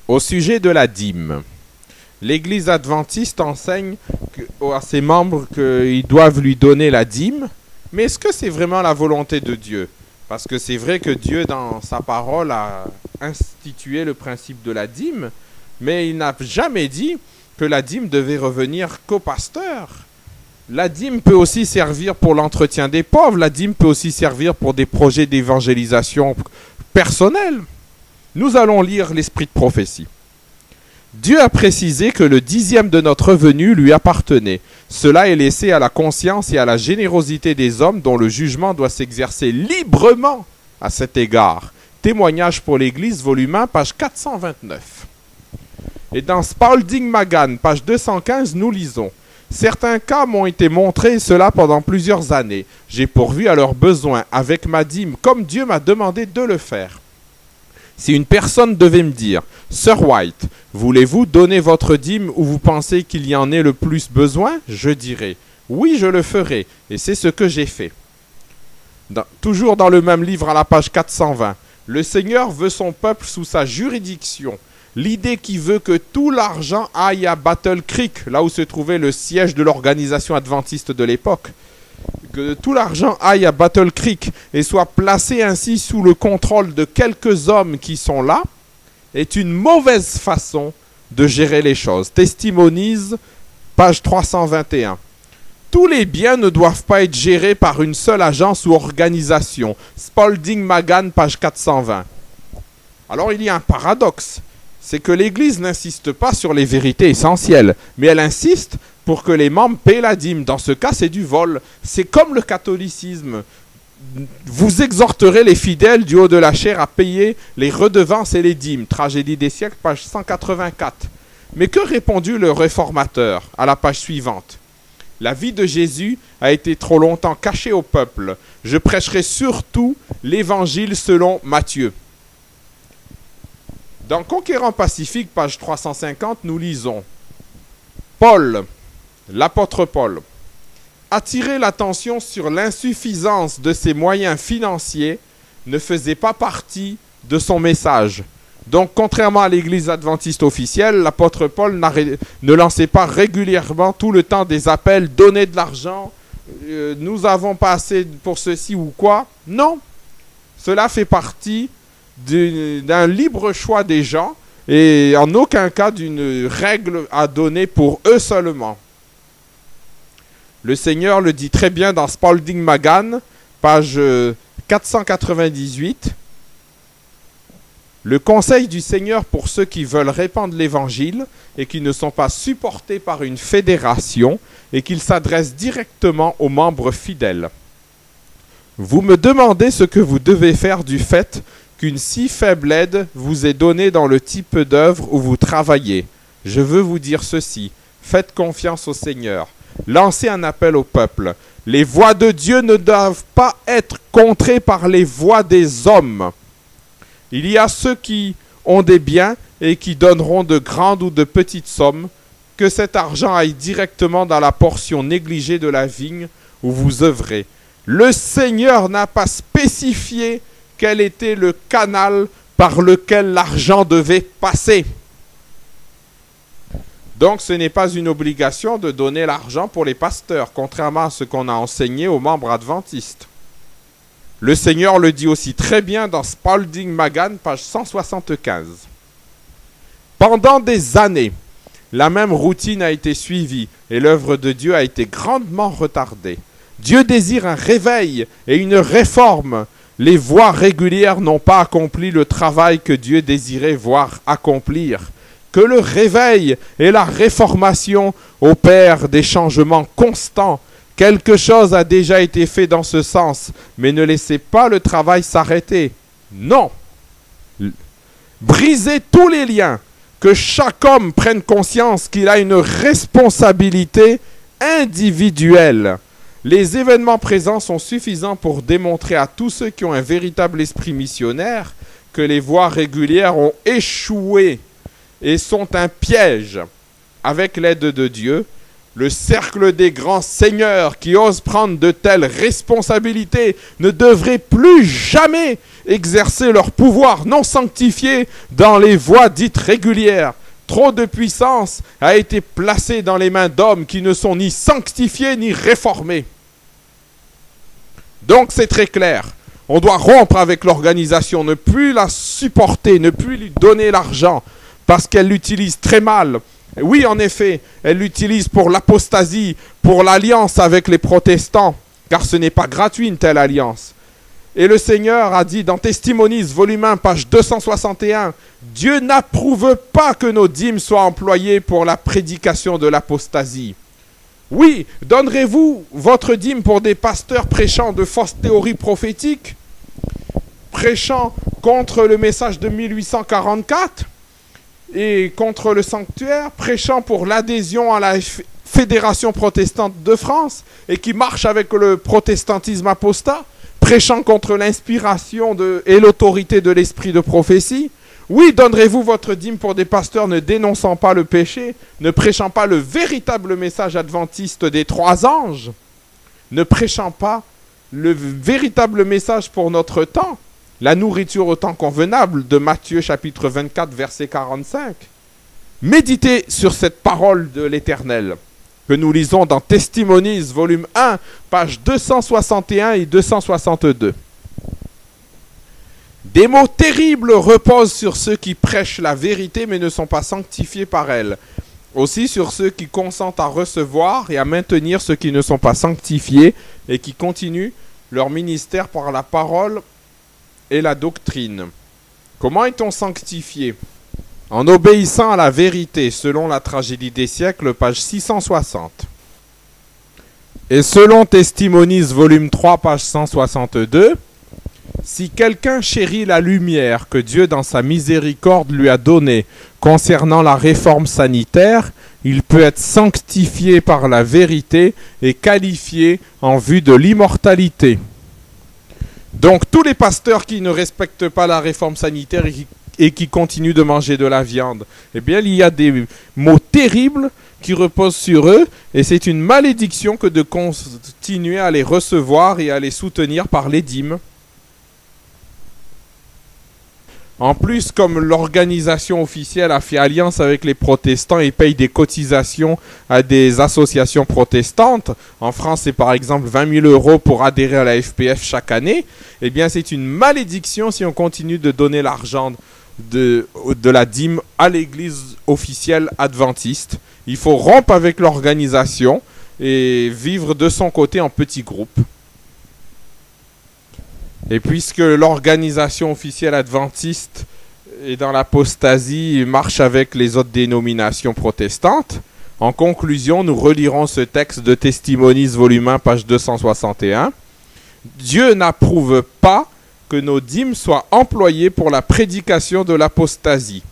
Au sujet de la dîme, l'Église adventiste enseigne à ses membres qu'ils doivent lui donner la dîme, mais est-ce que c'est vraiment la volonté de Dieu? Parce que c'est vrai que Dieu, dans sa parole, a institué le principe de la dîme, mais il n'a jamais dit que la dîme devait revenir qu'au pasteur. La dîme peut aussi servir pour l'entretien des pauvres, la dîme peut aussi servir pour des projets d'évangélisation personnelle. Nous allons lire l'esprit de prophétie. Dieu a précisé que le 10e de notre revenu lui appartenait. Cela est laissé à la conscience et à la générosité des hommes dont le jugement doit s'exercer librement à cet égard. Témoignage pour l'Église, volume 1, page 429. Et dans Spalding Magan, page 215, nous lisons « Certains cas m'ont été montrés, cela pendant plusieurs années. J'ai pourvu à leurs besoins avec ma dîme, comme Dieu m'a demandé de le faire. Si une personne devait me dire « Sir White, voulez-vous donner votre dîme où vous pensez qu'il y en ait le plus besoin ?» Je dirais « Oui, je le ferai, et c'est ce que j'ai fait. » Toujours dans le même livre à la page 420, « Le Seigneur veut son peuple sous sa juridiction. L'idée qui veut que tout l'argent aille à Battle Creek, là où se trouvait le siège de l'organisation adventiste de l'époque, que tout l'argent aille à Battle Creek et soit placé ainsi sous le contrôle de quelques hommes qui sont là, est une mauvaise façon de gérer les choses. » Testimonies, page 321. Tous les biens ne doivent pas être gérés par une seule agence ou organisation. Spalding Magan, page 420. Alors il y a un paradoxe, c'est que l'Église n'insiste pas sur les vérités essentielles, mais elle insiste pour que les membres paient la dîme. Dans ce cas, c'est du vol. C'est comme le catholicisme. Vous exhorterez les fidèles du haut de la chair à payer les redevances et les dîmes. Tragédie des siècles, page 184. Mais que répondit le réformateur à la page suivante? La vie de Jésus a été trop longtemps cachée au peuple. Je prêcherai surtout l'évangile selon Matthieu. Dans Conquérant Pacifique, page 350, nous lisons Paul, l'apôtre Paul, attirer l'attention sur l'insuffisance de ses moyens financiers ne faisait pas partie de son message. Donc, contrairement à l'Église adventiste officielle, l'apôtre Paul ne lançait pas régulièrement tout le temps des appels « Donnez de l'argent, nous n'avons pas assez pour ceci ou quoi ». Non, cela fait partie d'un libre choix des gens et en aucun cas d'une règle à donner pour eux seulement. Le Seigneur le dit très bien dans Spalding Magan, page 498. Le conseil du Seigneur pour ceux qui veulent répandre l'Évangile et qui ne sont pas supportés par une fédération et qu'ils s'adressent directement aux membres fidèles. Vous me demandez ce que vous devez faire du fait qu'une si faible aide vous est donnée dans le type d'œuvre où vous travaillez. Je veux vous dire ceci, faites confiance au Seigneur. Lancez un appel au peuple. Les voix de Dieu ne doivent pas être contrées par les voix des hommes. Il y a ceux qui ont des biens et qui donneront de grandes ou de petites sommes, que cet argent aille directement dans la portion négligée de la vigne où vous œuvrez. Le Seigneur n'a pas spécifié quel était le canal par lequel l'argent devait passer. Donc ce n'est pas une obligation de donner l'argent pour les pasteurs, contrairement à ce qu'on a enseigné aux membres adventistes. Le Seigneur le dit aussi très bien dans Spalding Magan, page 175. Pendant des années, la même routine a été suivie et l'œuvre de Dieu a été grandement retardée. Dieu désire un réveil et une réforme. Les voies régulières n'ont pas accompli le travail que Dieu désirait voir accomplir. Que le réveil et la réformation opèrent des changements constants. Quelque chose a déjà été fait dans ce sens, mais ne laissez pas le travail s'arrêter. Non. Brisez tous les liens. Que chaque homme prenne conscience qu'il a une responsabilité individuelle. Les événements présents sont suffisants pour démontrer à tous ceux qui ont un véritable esprit missionnaire que les voies régulières ont échoué et sont un piège. Avec l'aide de Dieu, Le cercle des grands seigneurs qui osent prendre de telles responsabilités ne devraient plus jamais exercer leur pouvoir non sanctifié dans les voies dites régulières. Trop de puissance a été placée dans les mains d'hommes qui ne sont ni sanctifiés ni réformés. Donc c'est très clair. On doit rompre avec l'organisation, ne plus la supporter, ne plus lui donner l'argent parce qu'elle l'utilise très mal. Oui, en effet, elle l'utilise pour l'apostasie, pour l'alliance avec les protestants, car ce n'est pas gratuit une telle alliance. Et le Seigneur a dit dans Testimonies, volume 1, page 261, « Dieu n'approuve pas que nos dîmes soient employées pour la prédication de l'apostasie. » Oui, donnerez-vous votre dîme pour des pasteurs prêchant de fausses théories prophétiques, prêchant contre le message de 1844 et contre le sanctuaire, prêchant pour l'adhésion à la Fédération protestante de France et qui marche avec le protestantisme apostat, prêchant contre l'inspiration et l'autorité de l'esprit de prophétie? Oui, donnerez-vous votre dîme pour des pasteurs ne dénonçant pas le péché, ne prêchant pas le véritable message adventiste des 3 anges, ne prêchant pas le véritable message pour notre temps, la nourriture au temps convenable de Matthieu chapitre 24 verset 45. Méditez sur cette parole de l'Éternel que nous lisons dans Testimonies volume 1 pages 261 et 262. Des mots terribles reposent sur ceux qui prêchent la vérité mais ne sont pas sanctifiés par elle. Aussi sur ceux qui consentent à recevoir et à maintenir ceux qui ne sont pas sanctifiés et qui continuent leur ministère par la parole et la doctrine. Comment est-on sanctifié? En obéissant à la vérité, selon la tragédie des siècles, page 660. Et selon Testimonies, volume 3, page 162, si quelqu'un chérit la lumière que Dieu dans sa miséricorde lui a donnée concernant la réforme sanitaire, il peut être sanctifié par la vérité et qualifié en vue de l'immortalité. Donc tous les pasteurs qui ne respectent pas la réforme sanitaire et qui continuent de manger de la viande, eh bien il y a des mots terribles qui reposent sur eux et c'est une malédiction que de continuer à les recevoir et à les soutenir par les dîmes. En plus, comme l'organisation officielle a fait alliance avec les protestants et paye des cotisations à des associations protestantes, en France c'est par exemple 20 000 € pour adhérer à la FPF chaque année, eh bien c'est une malédiction si on continue de donner l'argent de la dîme à l'église officielle adventiste. Il faut rompre avec l'organisation et vivre de son côté en petits groupes. Et puisque l'organisation officielle adventiste est dans l'apostasie et marche avec les autres dénominations protestantes, en conclusion, nous relirons ce texte de Testimonies, volume 1, page 261. Dieu n'approuve pas que nos dîmes soient employées pour la prédication de l'apostasie.